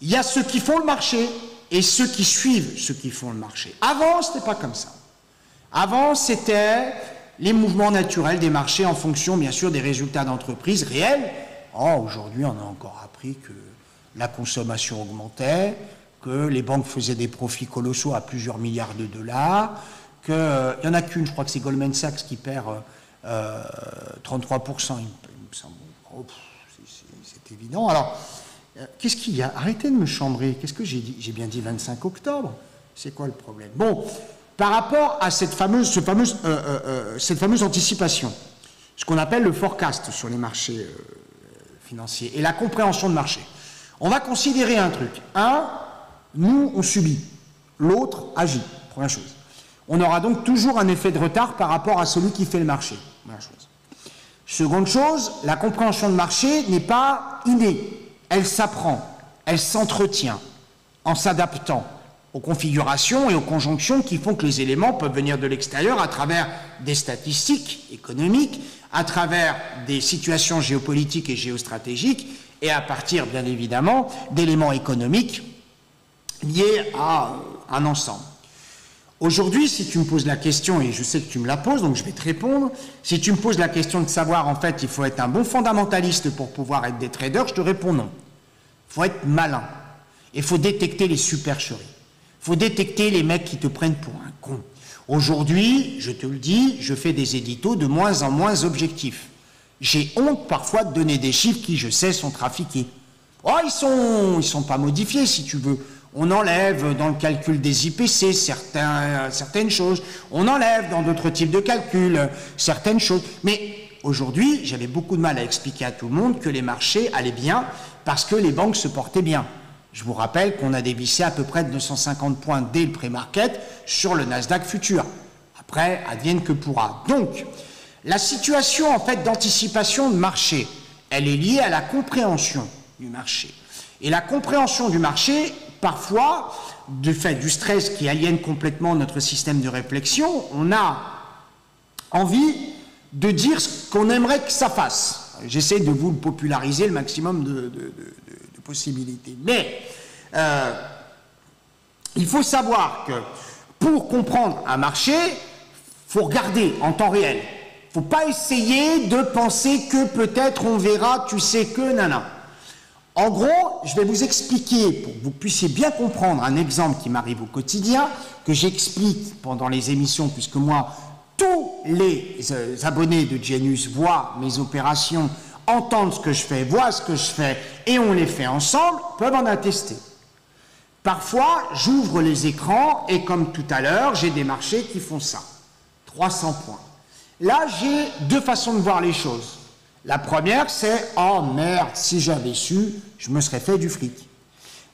Il y a ceux qui font le marché et ceux qui suivent ceux qui font le marché. Avant, ce n'était pas comme ça. Avant, c'était les mouvements naturels des marchés en fonction, bien sûr, des résultats d'entreprise réels. Oh, aujourd'hui, on a encore appris que la consommation augmentait, que les banques faisaient des profits colossaux à plusieurs milliards de dollars, qu'il n'y en a qu'une, je crois que c'est Goldman Sachs qui perd 33%, il me semble. Oh, c'est évident. Alors, qu'est-ce qu'il y a? Arrêtez de me chambrer. Qu'est-ce que j'ai dit? J'ai bien dit 25 octobre. C'est quoi le problème? Bon, par rapport à cette fameuse anticipation, ce qu'on appelle le forecast sur les marchés financiers et la compréhension de marché, on va considérer un truc. Un, nous, on subit. L'autre agit. Première chose. On aura donc toujours un effet de retard par rapport à celui qui fait le marché. Première chose. Seconde chose, la compréhension de marché n'est pas innée. Elle s'apprend, elle s'entretient en s'adaptant aux configurations et aux conjonctions qui font que les éléments peuvent venir de l'extérieur à travers des statistiques économiques, à travers des situations géopolitiques et géostratégiques, et à partir, bien évidemment, d'éléments économiques liés à un ensemble. Aujourd'hui, si tu me poses la question, et je sais que tu me la poses, donc je vais te répondre, si tu me poses la question de savoir, en fait, il faut être un bon fondamentaliste pour pouvoir être des traders, je te réponds non. Il faut être malin. Il faut détecter les supercheries. Il faut détecter les mecs qui te prennent pour un con. Aujourd'hui, je te le dis, je fais des éditos de moins en moins objectifs. J'ai honte parfois de donner des chiffres qui, je sais, sont trafiqués. Oh, ils sont pas modifiés, si tu veux. On enlève dans le calcul des IPC certaines choses. On enlève dans d'autres types de calculs certaines choses. Mais aujourd'hui, j'avais beaucoup de mal à expliquer à tout le monde que les marchés allaient bien parce que les banques se portaient bien. Je vous rappelle qu'on a dévissé à peu près de 250 points dès le pré-market sur le Nasdaq futur. Après, advienne que pourra. Donc, la situation en fait d'anticipation de marché, elle est liée à la compréhension du marché. Et la compréhension du marché, parfois, du fait du stress qui aliène complètement notre système de réflexion, on a envie de dire ce qu'on aimerait que ça fasse. J'essaie de vous le populariser le maximum de possibilités. Mais il faut savoir que pour comprendre un marché, il faut regarder en temps réel. Il ne faut pas essayer de penser que peut-être on verra, tu sais que, nana. En gros, je vais vous expliquer, pour que vous puissiez bien comprendre un exemple qui m'arrive au quotidien, que j'explique pendant les émissions, puisque moi, tous les abonnés de Genius voient mes opérations, entendent ce que je fais, voient ce que je fais, et on les fait ensemble, peuvent en attester. Parfois, j'ouvre les écrans, et comme tout à l'heure, j'ai des marchés qui font ça. 300 points. Là, j'ai deux façons de voir les choses. La première, c'est « Oh merde, si j'avais su, je me serais fait du fric. »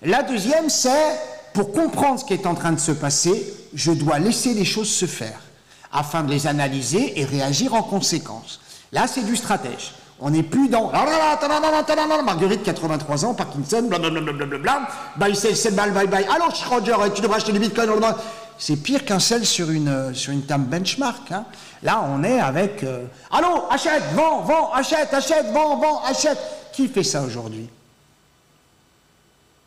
La deuxième, c'est « Pour comprendre ce qui est en train de se passer, je dois laisser les choses se faire, afin de les analyser et réagir en conséquence. » Là, c'est du stratège. On n'est plus dans « Marguerite, 83 ans, Parkinson, blablabla, buy, sell, bye, bye. Alors, Roger, tu devrais acheter du bitcoin. » C'est pire qu'un sell sur une table benchmark. Hein. Là, on est avec allô, achète, vends, achète, vends, achète. Qui fait ça aujourd'hui?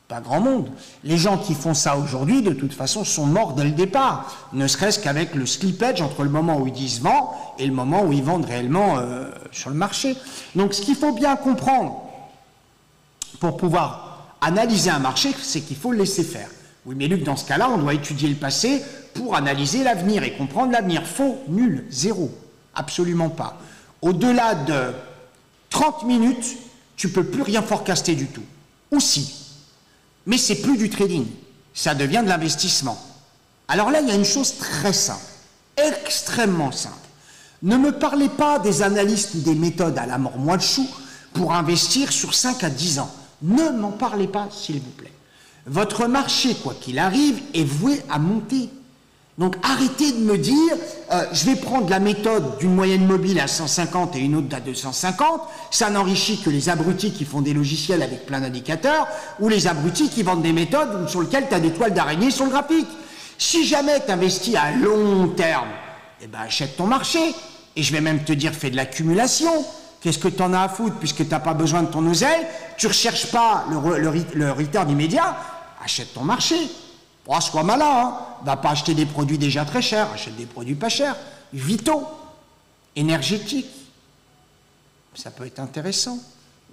Pas grand monde. Les gens qui font ça aujourd'hui, de toute façon, sont morts dès le départ. Ne serait-ce qu'avec le slippage entre le moment où ils disent vend et le moment où ils vendent réellement sur le marché. Donc, ce qu'il faut bien comprendre pour pouvoir analyser un marché, c'est qu'il faut le laisser faire. Oui, mais Luc, dans ce cas-là, on doit étudier le passé pour analyser l'avenir et comprendre l'avenir. Faux, nul, zéro, absolument pas. Au-delà de 30 minutes, tu ne peux plus rien forecaster du tout. Ou si. Mais c'est plus du trading, ça devient de l'investissement. Alors là, il y a une chose très simple, extrêmement simple. Ne me parlez pas des analystes ou des méthodes à la mort moelle chou pour investir sur 5 à 10 ans. Ne m'en parlez pas, s'il vous plaît. Votre marché, quoi qu'il arrive, est voué à monter. Donc arrêtez de me dire, je vais prendre la méthode d'une moyenne mobile à 150 et une autre à 250, ça n'enrichit que les abrutis qui font des logiciels avec plein d'indicateurs, ou les abrutis qui vendent des méthodes sur lesquelles tu as des toiles d'araignée sur le graphique. Si jamais tu investis à long terme, eh ben achète ton marché. Et je vais même te dire, fais de l'accumulation. Qu'est-ce que tu en as à foutre puisque tu n'as pas besoin de ton oseille? Tu ne recherches pas le return immédiat, achète ton marché. Oh, sois malin, hein. Va pas acheter des produits déjà très chers, achète des produits pas chers, vitaux, énergétiques. Ça peut être intéressant.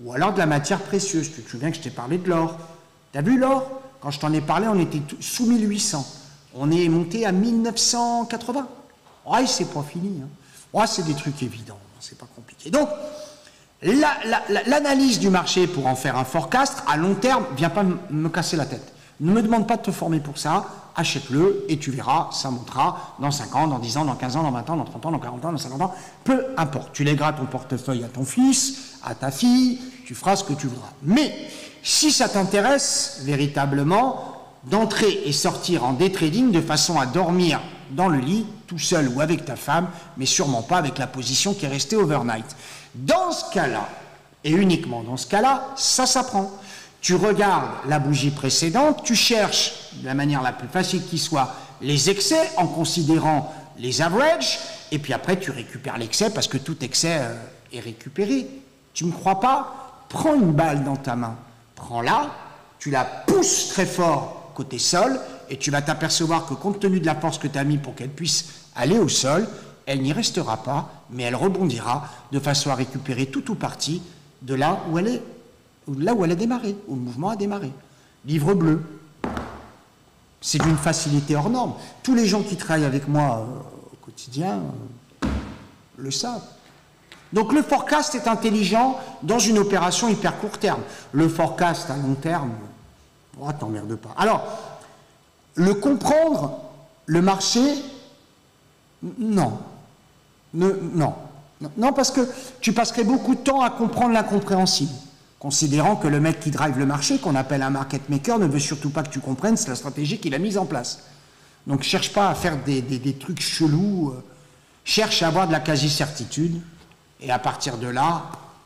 Ou alors de la matière précieuse. Tu te souviens que je t'ai parlé de l'or? Tu as vu l'or? Quand je t'en ai parlé, on était sous 1800. On est monté à 1980. Ouais, c'est pas fini. Hein. Ouais, c'est des trucs évidents, c'est pas compliqué. Donc, l'analyse du marché pour en faire un forecast, à long terme, viens pas me casser la tête. Ne me demande pas de te former pour ça, achète-le et tu verras, ça montera dans 5 ans, dans 10 ans, dans 15 ans, dans 20 ans, dans 30 ans, dans 40 ans, dans 50 ans, peu importe. Tu lègueras ton portefeuille à ton fils, à ta fille, tu feras ce que tu voudras. Mais, si ça t'intéresse véritablement, d'entrer et sortir en day trading de façon à dormir dans le lit, tout seul ou avec ta femme, mais sûrement pas avec la position qui est restée overnight. Dans ce cas-là, et uniquement dans ce cas-là, ça s'apprend. Tu regardes la bougie précédente, tu cherches, de la manière la plus facile qui soit, les excès en considérant les averages, et puis après tu récupères l'excès parce que tout excès est récupéré. Tu ne me crois pas? Prends une balle dans ta main, prends-la, tu la pousses très fort côté sol, et tu vas t'apercevoir que compte tenu de la force que tu as mis pour qu'elle puisse aller au sol, elle n'y restera pas, mais elle rebondira de façon à récupérer tout ou partie de là où elle est, ou de là où elle a démarré, où le mouvement a démarré. Livre bleu. C'est d'une facilité hors norme. Tous les gens qui travaillent avec moi au quotidien le savent. Donc le forecast est intelligent dans une opération hyper court terme. Le forecast à long terme, oh, t'emmerdes pas. Alors, le comprendre, le marché, non. Non, parce que tu passerais beaucoup de temps à comprendre l'incompréhensible, considérant que le mec qui drive le marché, qu'on appelle un market maker, ne veut surtout pas que tu comprennes, c'est la stratégie qu'il a mise en place. Donc, cherche pas à faire des trucs chelous, cherche à avoir de la quasi-certitude, et à partir de là,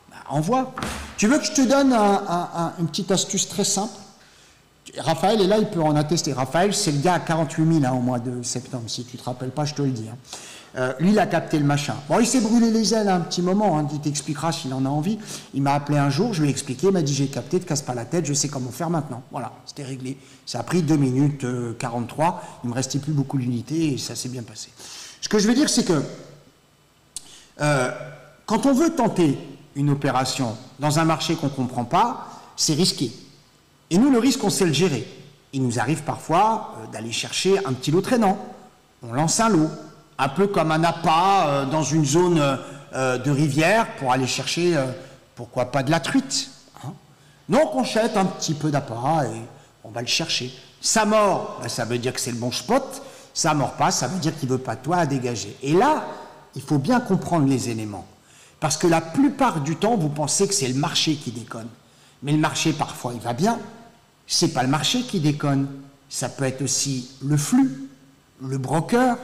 bah, envoie. Tu veux que je te donne une petite astuce très simple? Raphaël est là, il peut en attester. Raphaël, c'est le gars à 48 000 hein, au mois de septembre. Si tu ne te rappelles pas, je te le dis. Hein. Lui, il a capté le machin. Bon, il s'est brûlé les ailes un petit moment. Hein, il t'expliquera s'il en a envie. Il m'a appelé un jour, je lui ai expliqué. Il m'a dit, j'ai capté, ne te casse pas la tête, je sais comment faire maintenant. Voilà, c'était réglé. Ça a pris 2 minutes 43. Il ne me restait plus beaucoup d'unités et ça s'est bien passé. Ce que je veux dire, c'est que quand on veut tenter une opération dans un marché qu'on ne comprend pas, c'est risqué. Et nous, le risque, on sait le gérer. Il nous arrive parfois d'aller chercher un petit lot traînant. On lance un lot, un peu comme un appât dans une zone de rivière pour aller chercher, pourquoi pas, de la truite. Hein. Donc, on jette un petit peu d'appât et on va le chercher. Ça mord, ben, ça veut dire que c'est le bon spot. Ça mord pas, ça veut dire qu'il ne veut pas de toi à dégager. Et là, il faut bien comprendre les éléments. Parce que la plupart du temps, vous pensez que c'est le marché qui déconne. Mais le marché, parfois, il va bien. C'est pas le marché qui déconne. Ça peut être aussi le flux, le broker,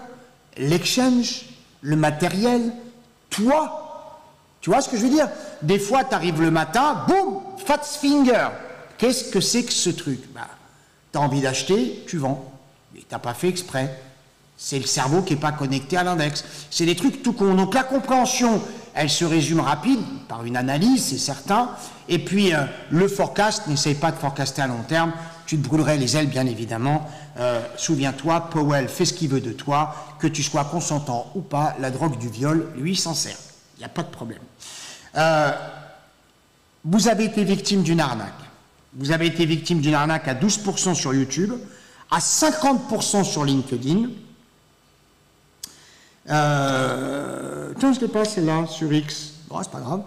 l'exchange, le matériel, toi. Tu vois ce que je veux dire? Des fois, tu arrives le matin, boum, fat finger. Qu'est-ce que c'est que ce truc? Bah, tu as envie d'acheter, tu vends. Mais tu n'as pas fait exprès. C'est le cerveau qui n'est pas connecté à l'index. C'est des trucs tout con. Donc la compréhension, elle se résume rapide par une analyse, c'est certain. Et puis le forecast, n'essaye pas de forecaster à long terme. Tu te brûlerais les ailes, bien évidemment. Souviens-toi, Powell fait ce qu'il veut de toi. Que tu sois consentant ou pas, la drogue du viol, lui, s'en sert. Il n'y a pas de problème. Vous avez été victime d'une arnaque. Vous avez été victime d'une arnaque à 12% sur YouTube, à 50% sur LinkedIn. Tiens, je ne l'ai pas celle-là sur X. Bon, c'est pas grave.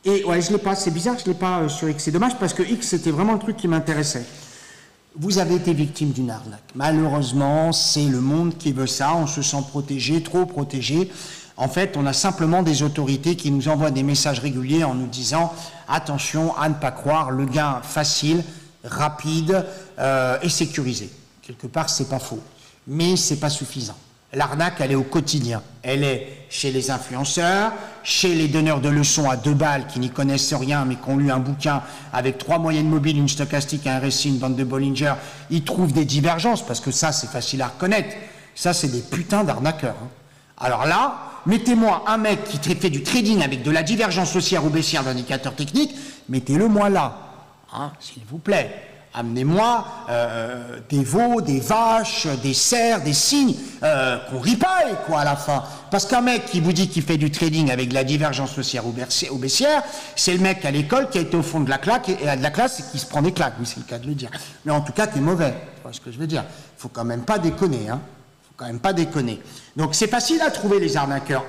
Et ouais, je ne l'ai pas. C'est bizarre que je ne l'ai pas sur X. C'est dommage parce que X, c'était vraiment le truc qui m'intéressait. Vous avez été victime d'une arnaque. Malheureusement, c'est le monde qui veut ça. On se sent protégé, trop protégé. En fait, on a simplement des autorités qui nous envoient des messages réguliers en nous disant « Attention à ne pas croire, le gain facile, rapide et sécurisé. » Quelque part, c'est pas faux. Mais ce n'est pas suffisant. L'arnaque, elle est au quotidien. Elle est chez les influenceurs, chez les donneurs de leçons à 2 balles qui n'y connaissent rien mais qui ont lu un bouquin avec 3 moyennes mobiles, une stochastique, un RSI, une bande de Bollinger. Ils trouvent des divergences parce que ça, c'est facile à reconnaître. Ça, c'est des putains d'arnaqueurs. Hein. Alors là, mettez-moi un mec qui fait du trading avec de la divergence haussière ou baissière d'indicateurs techniques, mettez-le-moi là, hein, s'il vous plaît. Amenez-moi des veaux, des vaches, des cerfs, des cygnes, qu'on ripaille, quoi, à la fin. Parce qu'un mec qui vous dit qu'il fait du trading avec de la divergence haussière ou baissière, c'est le mec à l'école qui a été au fond de la classe et qui se prend des claques, oui, c'est le cas de le dire. Mais en tout cas, qui est mauvais, tu vois ce que je veux dire. Il faut quand même pas déconner, hein. Faut quand même pas déconner. Donc c'est facile à trouver les arnaqueurs.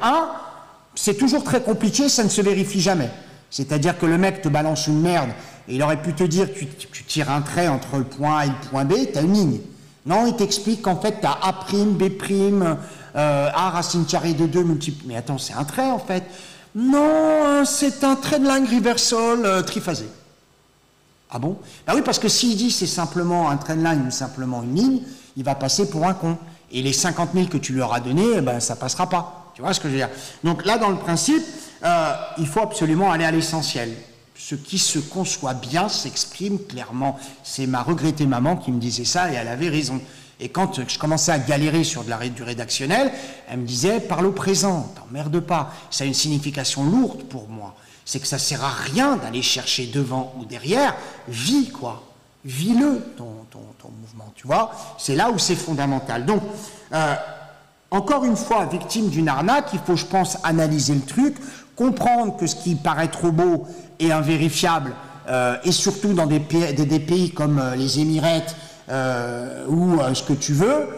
C'est toujours très compliqué, ça ne se vérifie jamais. C'est-à-dire que le mec te balance une merde, et il aurait pu te dire que tu tires un trait entre le point A et le point B, tu as une ligne. Non, il t'explique qu'en fait, tu as A', B', A racine carrée de 2 multiplié. Mais attends, c'est un trait en fait. Non, c'est un trait de line reversal triphasé. Ah bon? Ben oui, parce que s'il dit c'est simplement un trend line ou simplement une ligne, il va passer pour un con. Et les 50 000 que tu lui auras donnés, ben, ça passera pas. Tu vois ce que je veux dire? Donc là, dans le principe, il faut absolument aller à l'essentiel. Ce qui se conçoit bien s'exprime clairement. C'est ma regrettée maman qui me disait ça et elle avait raison. Et quand je commençais à galérer sur du rédactionnel, elle me disait, parle au présent, t'emmerdes pas. Ça a une signification lourde pour moi. C'est que ça sert à rien d'aller chercher devant ou derrière. Vis, quoi. Vis-le, ton mouvement, tu vois. C'est là où c'est fondamental. Donc, encore une fois, victime d'une arnaque, il faut, je pense, analyser le truc, comprendre que ce qui paraît trop beau est invérifiable, et surtout dans des pays comme les Émirats ou ce que tu veux,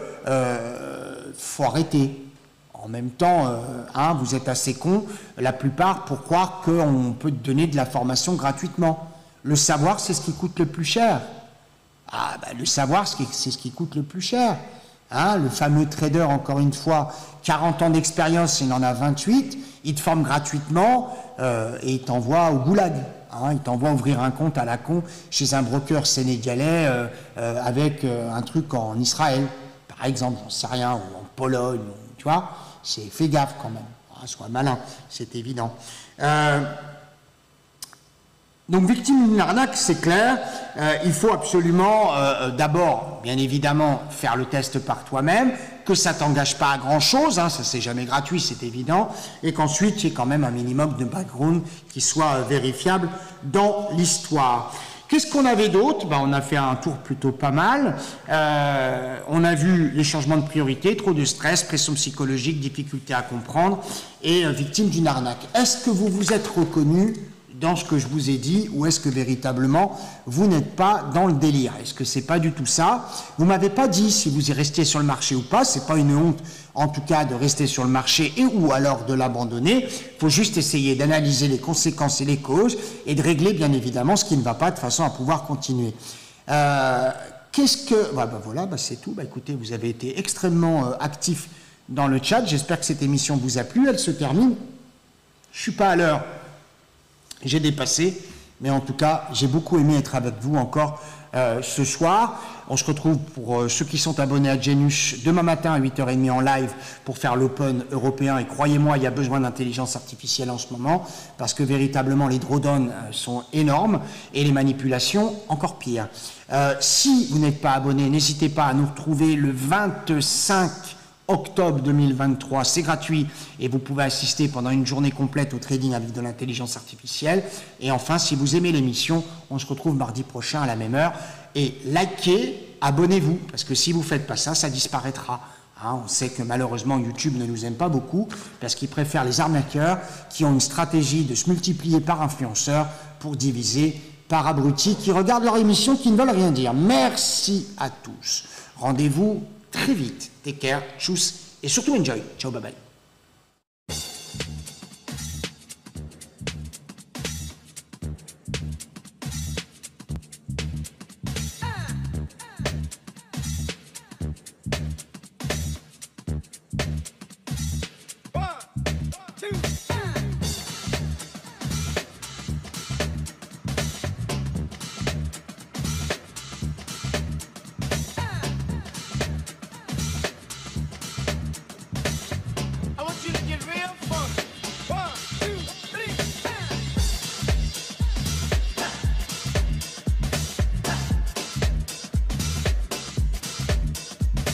faut arrêter. En même temps, vous êtes assez cons, la plupart, pour croire qu'on peut te donner de la formation gratuitement. Le savoir, c'est ce qui coûte le plus cher. Le savoir, c'est ce qui coûte le plus cher. Le fameux trader, encore une fois, 40 ans d'expérience, il en a 28, il te forme gratuitement et il t'envoie au goulag. Il t'envoie ouvrir un compte à la con chez un broker sénégalais avec un truc en Israël, par exemple, j'en sais rien, ou en Pologne, tu vois. Fais gaffe quand même, sois malin, c'est évident. Donc, victime d'une arnaque, c'est clair, il faut absolument, d'abord, bien évidemment, faire le test par toi-même, que ça ne t'engage pas à grand-chose, ça c'est jamais gratuit, c'est évident, et qu'ensuite, il y ait quand même un minimum de background qui soit vérifiable dans l'histoire. Qu'est-ce qu'on avait d'autre? On a fait un tour plutôt pas mal. On a vu les changements de priorité, trop de stress, pression psychologique, difficulté à comprendre, et victime d'une arnaque. Est-ce que vous vous êtes reconnu dans ce que je vous ai dit, ou est-ce que véritablement vous n'êtes pas dans le délire? Est-ce que c'est pas du tout ça? Vous m'avez pas dit si vous y restez sur le marché ou pas, c'est pas une honte en tout cas de rester sur le marché et ou alors de l'abandonner. Il faut juste essayer d'analyser les conséquences et les causes et de régler bien évidemment ce qui ne va pas de façon à pouvoir continuer. Qu'est-ce que... Voilà, c'est tout. Écoutez, vous avez été extrêmement actifs dans le chat. J'espère que cette émission vous a plu. Elle se termine. Je suis pas à l'heure. J'ai dépassé, mais en tout cas, j'ai beaucoup aimé être avec vous encore ce soir. On se retrouve pour ceux qui sont abonnés à Genius demain matin à 8h30 en live pour faire l'Open européen. Et croyez-moi, il y a besoin d'intelligence artificielle en ce moment parce que véritablement, les drawdowns sont énormes et les manipulations encore pires. Si vous n'êtes pas abonné, n'hésitez pas à nous retrouver le 25 octobre 2023, c'est gratuit et vous pouvez assister pendant une journée complète au trading avec de l'intelligence artificielle. Et enfin, si vous aimez l'émission, on se retrouve mardi prochain à la même heure. Et likez, abonnez-vous, parce que si vous ne faites pas ça, ça disparaîtra. On sait que malheureusement YouTube ne nous aime pas beaucoup, parce qu'ils préfèrent les arnaqueurs qui ont une stratégie de se multiplier par influenceurs pour diviser par abrutis qui regardent leur émission, qui ne veulent rien dire. Merci à tous. Rendez-vous très vite. Take care, tchuss, et surtout enjoy. Ciao, bye bye.